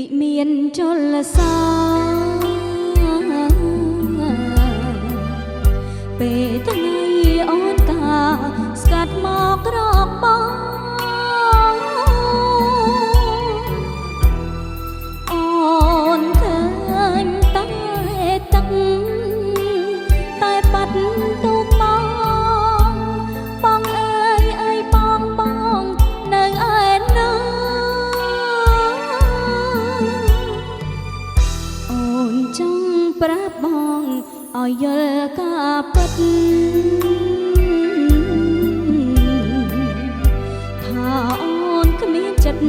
វិមានចលសាពេលថ្ងៃអូនកាស្កាត់មកក្រកបងអូនឃើញតែទឹកតែបាត់ទូកបងអើយអើយបងនៅឯណាអូនចង់ប្រាប់បងឲ្យយល់ការពិតថាអូនគ្មានចិត្ត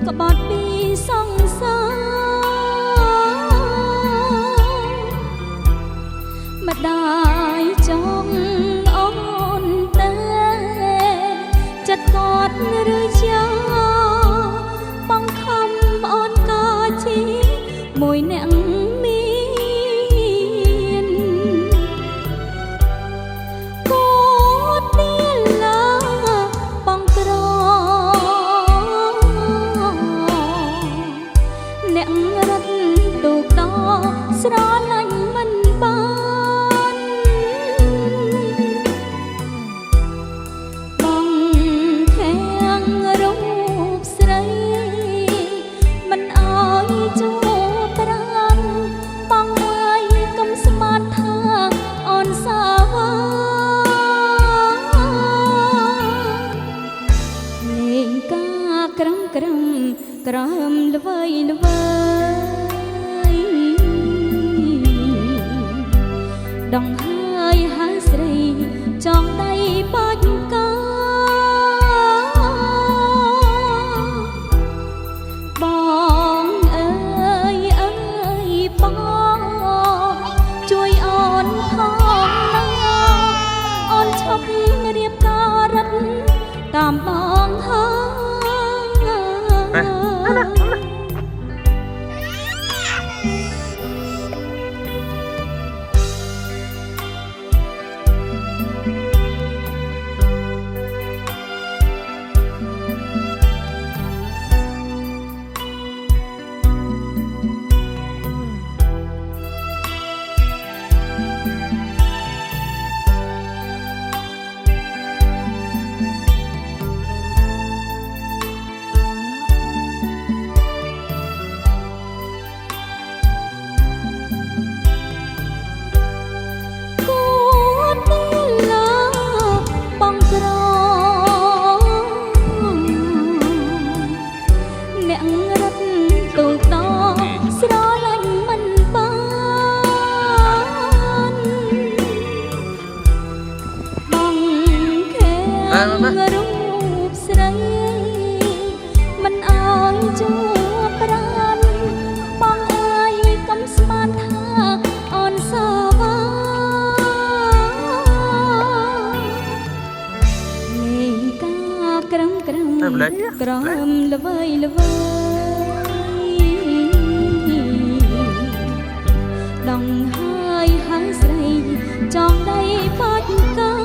ក្បត់ពីសង្សារម្ដាយចង់អូនតែចិត្តគាត់ឬចាបងខំអូនក៏ជីមួយអ្នកស្រឡាញ់មិនបានបងខាំងរូបស្រីមិនអោយជួបប្រានបងអើយកុំស្មានថាអូនសាវាលេងការក្រំក្រឹមល្វើយដងហើយស្រីចង់ដៃបាច់កាបងអើយបងជួយអូនផងណាអូនឈប់រៀបការរត់តាមបងហើយរូបស្រីមិនអោយជួបប្រានបងអើយកុំស្មានថាអូនសាវាលេងការក្រំល្វើយដងហើយស្រីចង់ដៃបាច់កា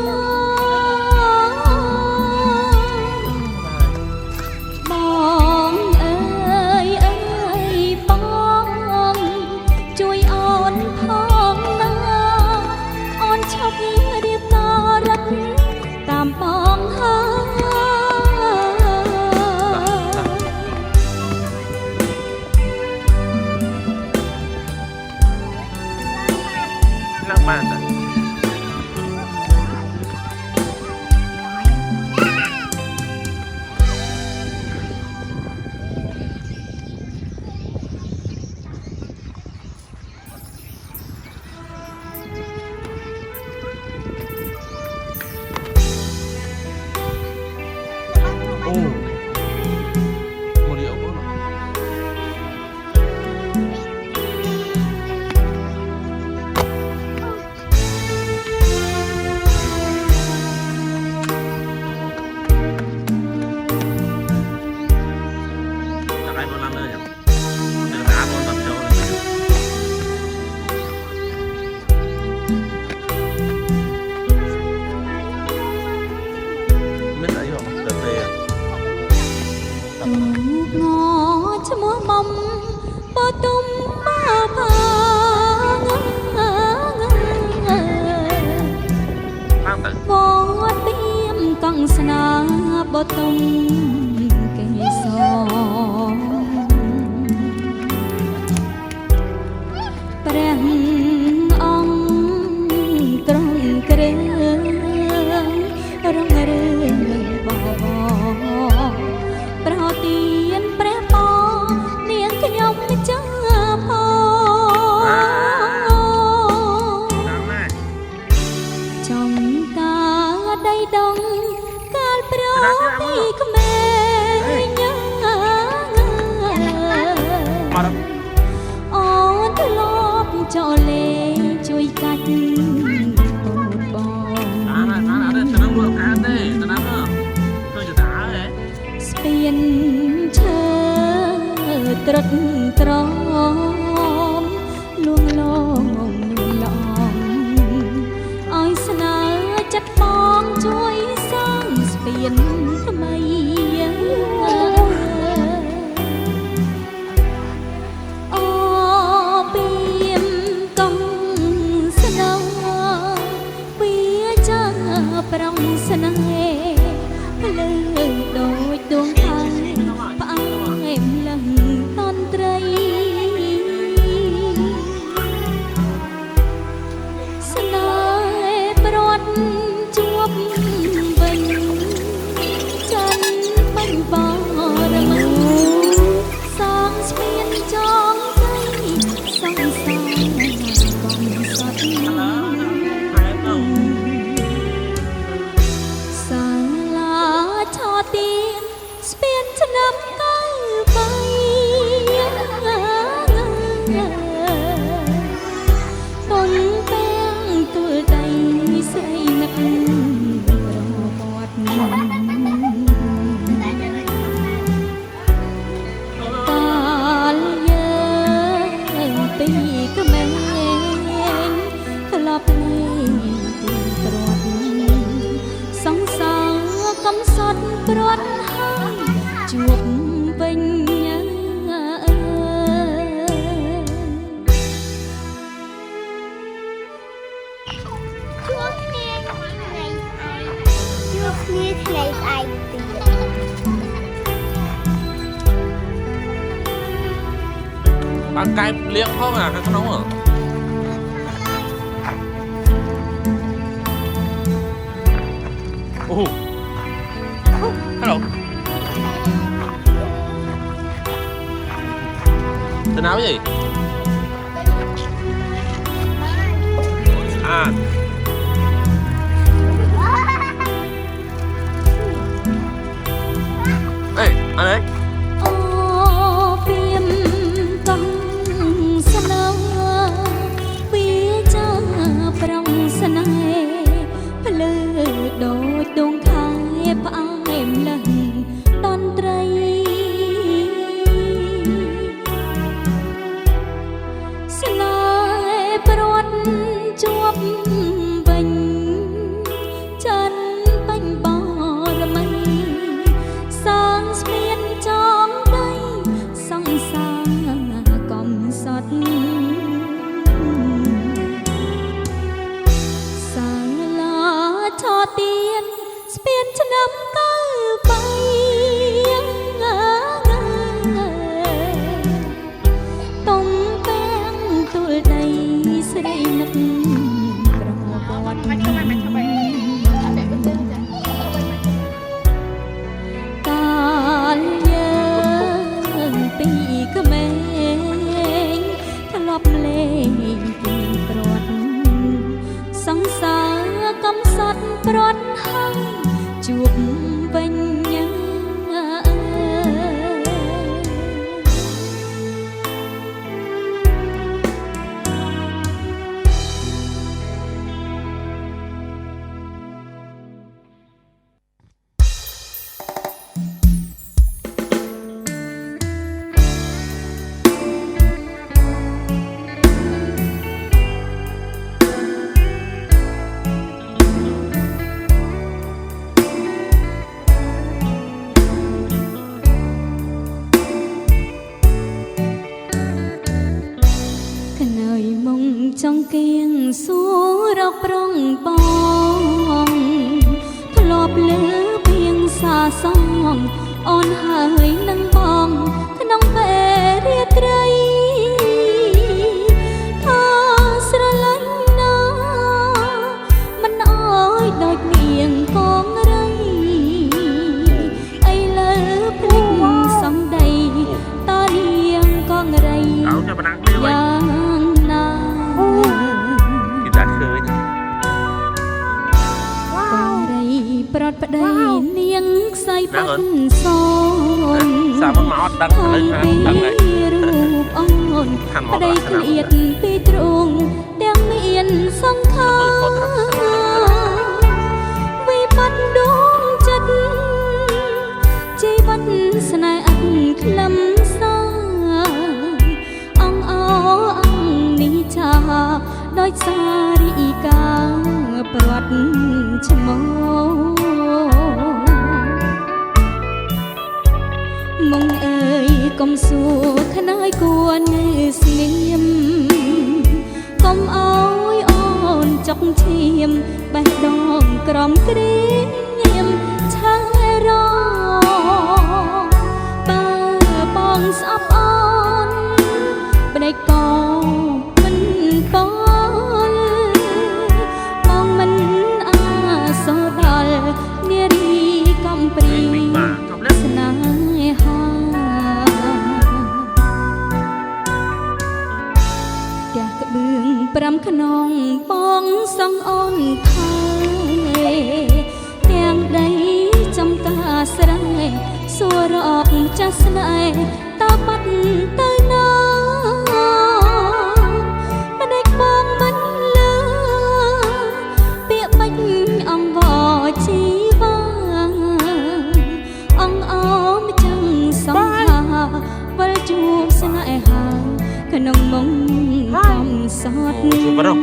បានតាអូមួយអូ ទុំមកឡើងទៅ វត្តទៀមកង់ស្នាបទុំគេសព្រះអង្គទ្រង់គ្រឿងរងរឿងបបប្រទានព្រះពរនាងខ្ញុំចាផង តាមណា trong ta đây đông cao pro đi mẹ nhớ មកដល់ ôn lốp cho lê chui cắt bột bò ណាទៅនឹងលោកខានទេទៅណាមើលឃើញតាហ៎ spiên chơ trật tròn luông lom lom ôi sna chất bong chui sang spiên mây ô bìm công sna bia cha prong sna lư đôi tuông thang phải em lần con trai sna bọt chuột bình chân bánh bò rầm sang spiên trong tay sang sang còn sót ហេតុទៅ សាលាឆោទៀនស្ពានឆ្នាំកើបីតុនពេងទូលដៃស្រីនឹកប្រវត្តិកាលយើងពីក្មេងធ្លាប់លេងទីប្រត់ សង្សារកំសត់ព្រាត់ហើយជួបវិញជួបគ្នាថ្ងៃស្អែកជួបគ្នាថ្ងៃស្អែកទៀត បានកែបលៀងផងអាខាងក្នុងហ៎អូ Hello ទៅណាវិញស្អាតអេអានេះ អូពីមកំស្នងពីចាប្រងស្នេហ៍ភ្លឺដូចដងខែផ្អែមលឹងតន្ត្រី ស្នេហ៍ព្រាត់ជួបវិញចិនបាញ់បរមីសាងស្ពានចំដីសង្សារកំសត់សាលាឆោទៀនស្ពានឆ្នាំកើបីតុងពេងទូលដៃស្រីនឹកប្រវត្តិកាលយើងពីក្មេងធ្លាប់លេងពីព្រាត់សង្សារកំសត់ព្រាត់ហើយជួបវិញ អ សួររកប្រងបងធ្លាប់លើពីងសាសងអូនហើយនឹងបងក្នុងពេលរាត្រីថាស្រឡាញ់ណាមិនអើយដូចនាងកងរៃអីលើភ្លេចសំដីតនាងកងរៃ áo cho bạn ăn đi vậy យ៉ាងណា thì đã khơi កងរៃប្រត់ប្តីនាងខ្សែបាត់សូន sao mất máu đắng ខា lên ង ha ពី đắng này រូបអូនប្តីក្លៀតពីទ្រង់ទាំងមានសង្ខារវិបត្តិដួងចិត្តជីវិតស្នេហ៍អត់ខ្លឹមសារអងអអងនេះចាដោយសាររីកាប្រត់ឈ្មោះមុងអើយកុំសួរខ្នើយគួរនៅស្ងៀមកុំអោយអូនចុកឈាមបេះដូងក្រំគ្រីញៀមឆាំងរបើបងស្អប់អូនបដិកោមិនបងបងមិនអាសដល់នារីកំព្រី mình mà trong lớp ស្នេហាផ្ទះក្បឿង5ខ្នងបងសង់អូនថើទាំងដីចំការស្រែសួររកចាស់ស្នេហ៍តើបាត់ទៅណាម្ដេចបងមិនលើពាក្យបាច់អង្វរជីវាអងអមចាំសង្ខារវិលជួបស្នេហាក្នុងមុំកំសត់ Chụp vào đâu?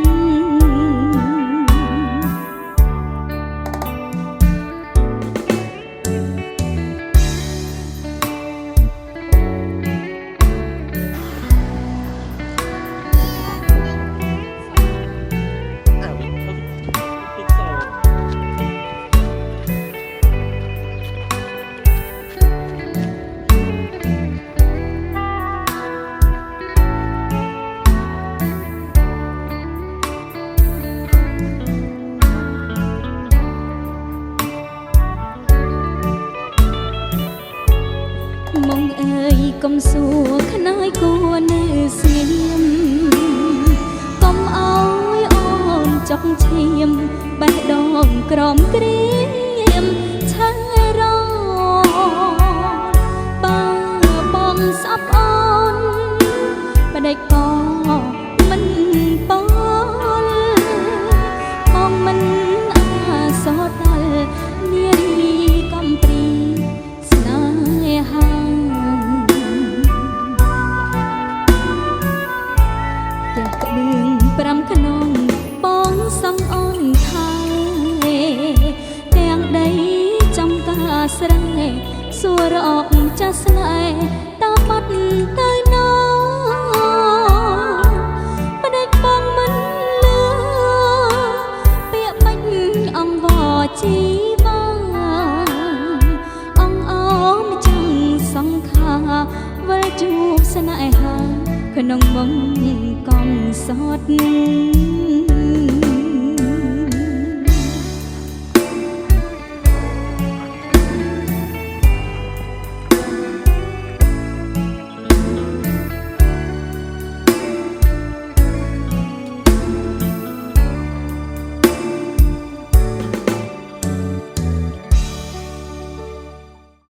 មកអើយកុំសួរខ្នើយគួរនៅស្ងៀមកុំអោយអូនចុកឈាមបេះដូងក្រំគ្រីមឆាំងរបើបងស្អប់អូនបដិកោមិនបងបងមិនអាសដល់នារីកំព្រីស្នេហាផ្ទះក្បឿង5ខ្នងបងសង់អូនថើទាំងដីចំការស្រែសួររកចាស់ស្នេហ៍តើបាត់ទៅណាម្ដេចបងមិនលើពាក្យបាច់អង្វរជីវាអងអមចាំសង្ខារវិលជួបស្នេហាក្នុងមុំកំសត់